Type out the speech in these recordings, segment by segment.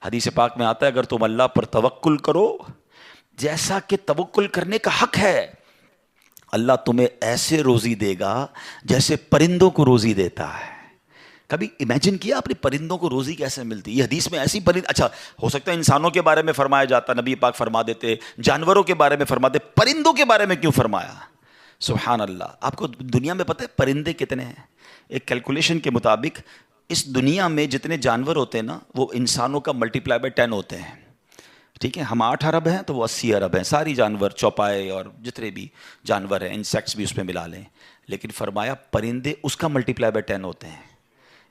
حدیث پاک میں آتا ہے اگر تم اللہ پر توکل کرو جیسا کہ توکل کرنے کا حق ہے، اللہ تمہیں ایسے روزی دے گا جیسے پرندوں کو روزی دیتا ہے۔ کبھی امیجن کیا آپ نے پرندوں کو روزی کیسے ملتی؟ یہ حدیث میں ایسی اچھا ہو سکتا ہے انسانوں کے بارے میں فرمایا جاتا، نبی پاک فرما دیتے، جانوروں کے بارے میں فرماتے، پرندوں کے بارے میں کیوں فرمایا؟ سبحان اللہ۔ آپ کو دنیا میں پتہ ہے پرندے کتنے ہیں؟ ایک کیلکولیشن کے مطابق اس دنیا میں جتنے جانور ہوتے ہیں نا وہ انسانوں کا ملٹیپلائی بائی 10 ہوتے ہیں، ٹھیک ہے؟ ہم 8 ارب ہیں تو وہ 80 ارب ہیں، ساری جانور، چوپائے اور جتنے بھی جانور ہیں، انسیکٹس بھی اس میں ملا لیں، لیکن فرمایا پرندے اس کا ملٹیپلائی بائی 10 ہوتے ہیں۔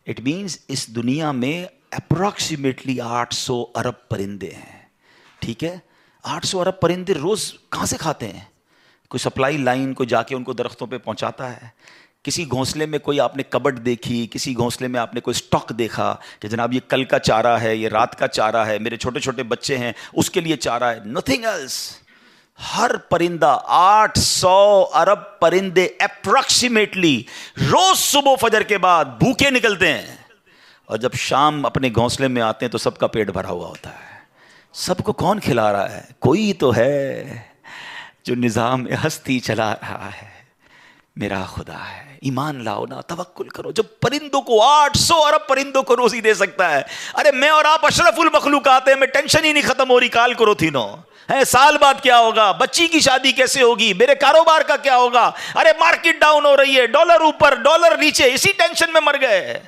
اٹ مینس اس دنیا میں اپروکسیمیٹلی 800 ارب پرندے ہیں، ٹھیک ہے؟ 800 ارب پرندے روز کہاں سے کھاتے ہیں؟ کوئی سپلائی لائن کو جا کے ان کو درختوں پہ پہنچاتا ہے؟ کسی گھونسلے میں کوئی آپ نے کبڈ دیکھی، کسی گھونسلے میں آپ نے کوئی سٹاک دیکھا کہ جناب یہ کل کا چارہ ہے، یہ رات کا چارہ ہے، میرے چھوٹے چھوٹے بچے ہیں اس کے لیے چارہ ہے؟ Nothing else. ہر پرندہ 800 ارب پرندے اپروکسیمیٹلی روز صبح فجر کے بعد بھوکے نکلتے ہیں، اور جب شام اپنے گھونسلے میں آتے ہیں تو سب کا پیٹ بھرا ہوا ہوتا ہے۔ سب کو کون کھلا رہا ہے؟ کوئی تو ہے جو نظام ہستی چلا رہا ہے، میرا خدا ہے۔ ایمان لاؤ نا، توکل کرو۔ جب پرندوں کو 800 ارب پرندوں کو روزی دے سکتا ہے، ارے میں اور آپ اشرف المخلوقات ہیں، میں ٹینشن ہی نہیں ختم ہو رہی کال کرو تھی نو ہے، سال بعد کیا ہوگا، بچی کی شادی کیسے ہوگی، میرے کاروبار کا کیا ہوگا، ارے مارکیٹ ڈاؤن ہو رہی ہے، ڈالر اوپر ڈالر نیچے، اسی ٹینشن میں مر گئے۔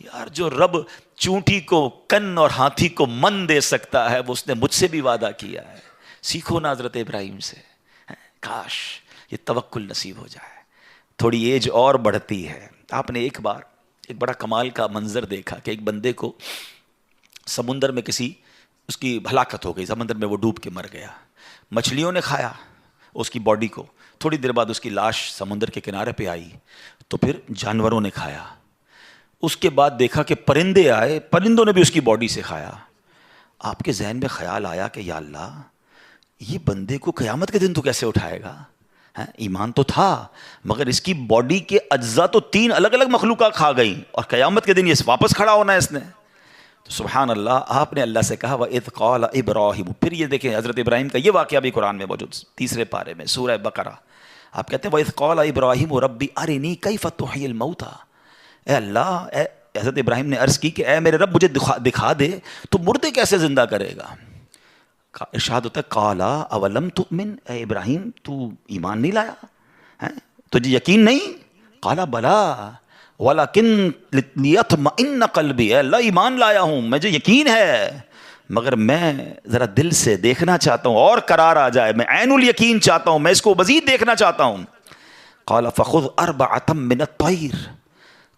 یار جو رب چونٹی کو کن اور ہاتھی کو من دے سکتا ہے وہ اس نے مجھ سے بھی وعدہ کیا ہے۔ سیکھو نا حضرت ابراہیم سے، کاش یہ توکل نصیب ہو جائے۔ تھوڑی ایج اور بڑھتی ہے، آپ نے ایک بار ایک بڑا کمال کا منظر دیکھا کہ ایک بندے کو سمندر میں اس کی ہلاکت ہو گئی، سمندر میں وہ ڈوب کے مر گیا، مچھلیوں نے کھایا اس کی باڈی کو، تھوڑی دیر بعد اس کی لاش سمندر کے کنارے پہ آئی، تو پھر جانوروں نے کھایا، اس کے بعد دیکھا کہ پرندے آئے، پرندوں نے بھی اس کی باڈی سے کھایا۔ آپ کے ذہن میں خیال آیا کہ یا اللہ یہ بندے کو قیامت کے دن تو کیسے اٹھائے گا؟ ایمان تو تھا مگر اس کی باڈی کے اجزاء تو 3 الگ الگ مخلوقات کھا گئیں، اور قیامت کے دن یہ واپس کھڑا ہونا ہے اس نے۔ تو سبحان اللہ، آپ نے اللہ سے کہا وَإِذْ قَالَ إِبْرَاهِيمُ۔ پھر یہ دیکھیں حضرت ابراہیم کا یہ واقعہ بھی قرآن میں موجود، 3 پارے میں سورہ بقرہ۔ آپ کہتے ہیں وَإِذْ قَالَ إِبْرَاهِيمُ رَبِّ أَرِنِي كَيْفَ تُحْيِي الْمَوْتَى۔ اے اللہ، حضرت ابراہیم نے عرض کی کہ اے میرے رب مجھے دکھا دے تو مردے کیسے زندہ کرے گا؟ ارشاد ہوتا ہے قَالَ أَوَلَمْ تُؤْمِنْ، اے ابراہیم تو ایمان نہیں لایا، تجھے یقین نہیں؟ قَالَ بَلَىٰ وَلَكِنْ لِيَطْمَئِنَّ قَلْبِي، اے اللہ ایمان لایا ہوں، مجھے یقین ہے مگر میں ذرا دل سے دیکھنا چاہتا ہوں اور قرار آ جائے، میں عین الیقین چاہتا ہوں، میں اس کو مزید دیکھنا چاہتا ہوں۔ قَالَ فَخُذْ أَرْبَعَةً مِّنَ الطَّيْرِ،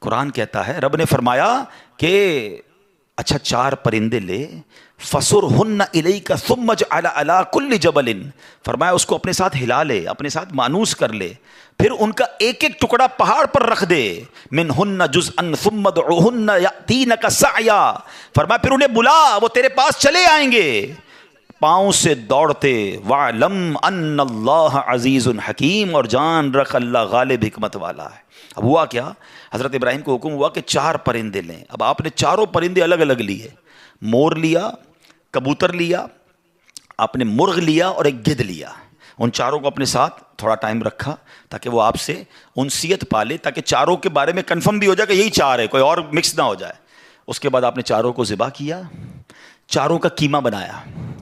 قرآن کہتا ہے رب نے فرمایا کہ اچھا 4 پرندے لے، فَصُرْهُنَّ إِلَيْكَ ثُمَّ اجْعَلْ عَلَىٰ كُلِّ جَبَلٍ، فرمایا اس کو اپنے ساتھ ہلا لے، اپنے ساتھ مانوس کر لے، پھر ان کا ایک ایک ٹکڑا پہاڑ پر رکھ دے، مِنْهُنَّ جُزْءًا ثُمَّ ادْعُهُنَّ يَأْتِينَكَ سَعْيًا، فرمایا پھر انہیں بلا، وہ تیرے پاس چلے آئیں گے پاؤں سے دوڑتے، وَاعْلَمْ أَنَّ اللَّهَ عَزِيزٌ حَكِيمٌ، اور جان رکھ اللہ غالب حکمت والا ہے۔ اب ہوا کیا، حضرت ابراہیم کو حکم ہوا کہ 4 پرندے لیں۔ اب آپ نے 4 پرندے الگ الگ لیے، مور لیا، کبوتر لیا، آپ نے مرغ لیا اور ایک گدھ لیا، ان 4 کو اپنے ساتھ تھوڑا ٹائم رکھا تاکہ وہ آپ سے انسیت پالے، تاکہ 4 کے بارے میں کنفرم بھی ہو جائے کہ یہی 4 ہے، کوئی اور مکس نہ ہو جائے۔ اس کے بعد آپ نے 4 کو ذبح کیا، 4 کا قیمہ بنایا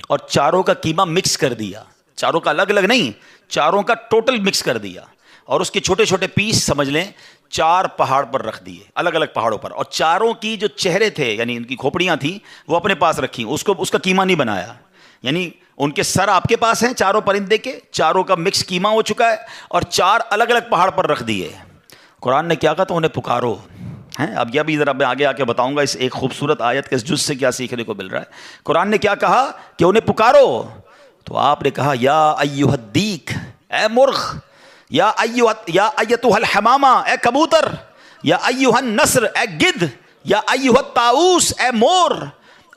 اور 4 کا قیمہ مکس کر دیا، 4 کا الگ الگ نہیں، 4 کا ٹوٹل مکس کر دیا، اور اس کے چھوٹے چھوٹے پیس سمجھ لیں 4 پہاڑ پر رکھ دیے، الگ الگ پہاڑوں پر، اور 4 کی جو چہرے تھے یعنی ان کی کھوپڑیاں تھیں وہ اپنے پاس رکھی، اس کا قیمہ نہیں بنایا، یعنی ان کے سر آپ کے پاس ہیں 4 پرندے کے، 4 کا مکس قیمہ ہو چکا ہے، اور 4 الگ الگ پہاڑ پر رکھ دیے۔ قرآن نے کیا کہا تو انہیں پکارو ہیں۔ اب یہ بھی ذرا میں آگے آ کے بتاؤں گا اس ایک خوبصورت آیت کے اس جز سے کیا سیکھنے کو مل رہا ہے۔ قرآن نے کیا کہا کہ انہیں پکارو، تو آپ نے کہا یا ایھا الدیک، اے مرغ، یا ایتھا الحمامہ، اے کبوتر، یا ایھا النسر، اے گدھ، یا ایھا الطاؤس، اے مور۔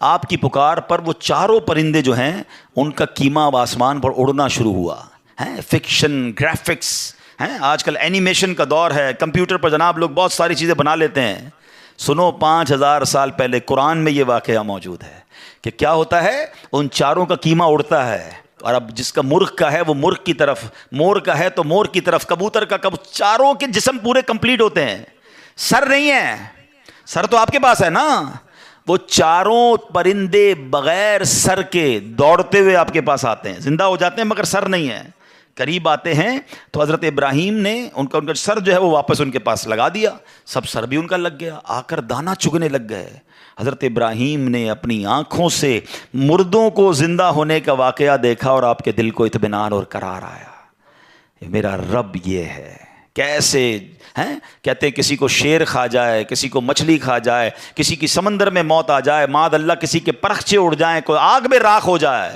آپ کی پکار پر وہ 4 پرندے جو ہیں ان کا قیمہ اب آسمان پر اڑنا شروع ہوا ہے۔ فکشن، گرافکس ہیں، آج کل اینیمیشن کا دور ہے، کمپیوٹر پر جناب لوگ بہت ساری چیزیں بنا لیتے ہیں۔ سنو 5000 سال پہلے قرآن میں یہ واقعہ موجود ہے کہ کیا ہوتا ہے؟ ان چاروں کا کیما اڑتا ہے، اور اب جس کا مرغ کا ہے وہ مرغ کی طرف، مور کا ہے تو مور کی طرف، کبوتر کا چاروں کے جسم پورے کمپلیٹ ہوتے ہیں، سر نہیں ہے، سر تو آپ کے پاس ہے نا، وہ چاروں پرندے بغیر سر کے دوڑتے ہوئے آپ کے پاس آتے ہیں، زندہ ہو جاتے ہیں مگر سر نہیں ہے، قریب آتے ہیں تو حضرت ابراہیم نے ان کا سر جو ہے وہ واپس ان کے پاس لگا دیا، سب سر بھی ان کا لگ گیا، آ کر دانا چگنے لگ گئے۔ حضرت ابراہیم نے اپنی آنکھوں سے مردوں کو زندہ ہونے کا واقعہ دیکھا اور آپ کے دل کو اطمینان اور قرار آیا، میرا رب یہ ہے۔ کیسے ہیں کہتے ہیں کسی کو شیر کھا جائے، کسی کو مچھلی کھا جائے، کسی کی سمندر میں موت آ جائے، معاذ اللہ کسی کے پرخچے اڑ جائیں، کوئی آگ میں راکھ ہو جائے،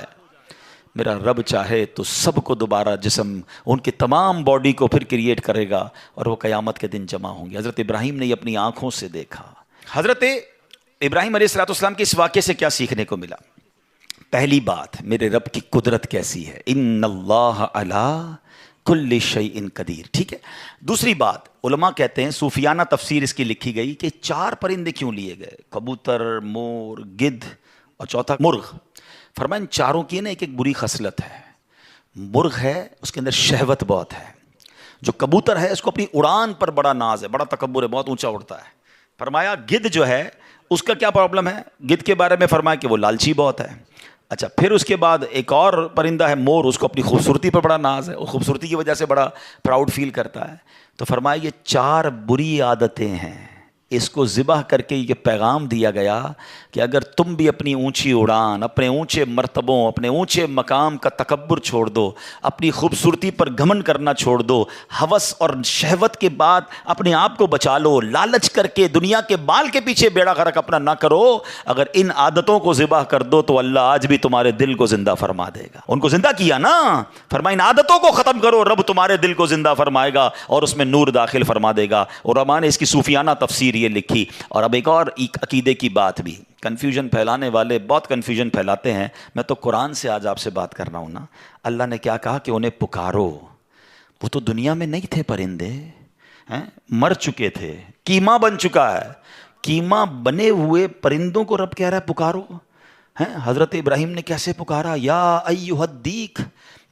میرا رب چاہے تو سب کو دوبارہ جسم ان کی تمام باڈی کو پھر کریٹ کرے گا اور وہ قیامت کے دن جمع ہوں گے۔ حضرت ابراہیم نے یہ اپنی آنکھوں سے دیکھا۔ حضرت ابراہیم علیہ السلام کے اس واقعے سے کیا سیکھنے کو ملا؟ پہلی بات، میرے رب کی قدرت کیسی ہے، ان اللہ علی کل شیء قدیر، ٹھیک ہے۔ دوسری بات، علماء کہتے ہیں، صوفیانہ تفسیر اس کی لکھی گئی کہ 4 پرندے کیوں لیے گئے، کبوتر، مور، گدھ اور چوتھا مرغ۔ فرمایا ان چاروں کی نا ایک بری خصلت ہے، مرغ ہے اس کے اندر شہوت بہت ہے، جو کبوتر ہے اس کو اپنی اڑان پر بڑا ناز ہے، بڑا تکبر ہے، بہت اونچا اڑتا ہے۔ فرمایا گدھ جو ہے اس کا کیا پرابلم ہے، گدھ کے بارے میں فرمایا کہ وہ لالچی بہت ہے۔ اچھا، پھر اس کے بعد ایک اور پرندہ ہے مور، اس کو اپنی خوبصورتی پر بڑا ناز ہے، وہ خوبصورتی کی وجہ سے بڑا پراؤڈ فیل کرتا ہے۔ تو فرمایا یہ 4 بری عادتیں ہیں، اس کو ذبح کر کے یہ پیغام دیا گیا کہ اگر تم بھی اپنی اونچی اڑان، اپنے اونچے مرتبوں، اپنے اونچے مقام کا تکبر چھوڑ دو، اپنی خوبصورتی پر گھمنڈ کرنا چھوڑ دو، ہوس اور شہوت کے بعد اپنے آپ کو بچا لو، لالچ کر کے دنیا کے بال کے پیچھے بیڑا غرق اپنا نہ کرو، اگر ان عادتوں کو ذبح کر دو تو اللہ آج بھی تمہارے دل کو زندہ فرما دے گا۔ ان کو زندہ کیا نا، فرمایا ان عادتوں کو ختم کرو، رب تمہارے دل کو زندہ فرمائے گا اور اس میں نور داخل فرما دے گا۔ اور علماء نے اس کی صوفیانہ تفسیر یہ لکھی۔ اور اب ایک اور عقیدے کی بات بھی، کنفیوژن پھیلانے والے بہت کنفیوژن پھیلاتے ہیں، میں تو قرآن سے آج آپ سے بات کر رہا ہوں نا۔ اللہ نے کیا کہا کہ انہیں پکارو، وہ تو دنیا میں نہیں تھے پرندے، مر چکے تھے، کیما بن چکا ہے، کیما بنے ہوئے پرندوں کو رب کہہ رہا ہے پکارو۔ حضرت ابراہیم نے کیسے پکارا، یا ایھا الدیک،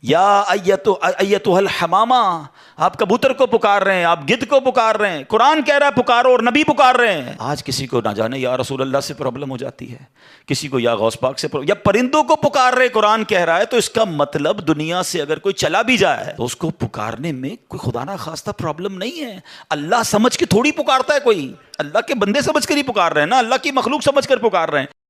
یا ایتھا الحمامہ، آپ کبوتر کو پکار رہے ہیں، آپ گدھ کو پکار رہے ہیں، قرآن کہہ رہا ہے پکارو اور نبی پکار رہے ہیں۔ آج کسی کو نہ جانے یا رسول اللہ سے پرابلم ہو جاتی ہے، کسی کو یا غوث پاک سے یا پرندوں کو پکار رہے، قرآن کہہ رہا ہے، تو اس کا مطلب دنیا سے اگر کوئی چلا بھی جائے تو اس کو پکارنے میں کوئی خدا نہ خواستہ پرابلم نہیں ہے۔ اللہ سمجھ کے تھوڑی پکارتا ہے کوئی، اللہ کے بندے سمجھ کر ہی پکار رہے ہیں نا، اللہ کی مخلوق سمجھ کر پکار رہے ہیں۔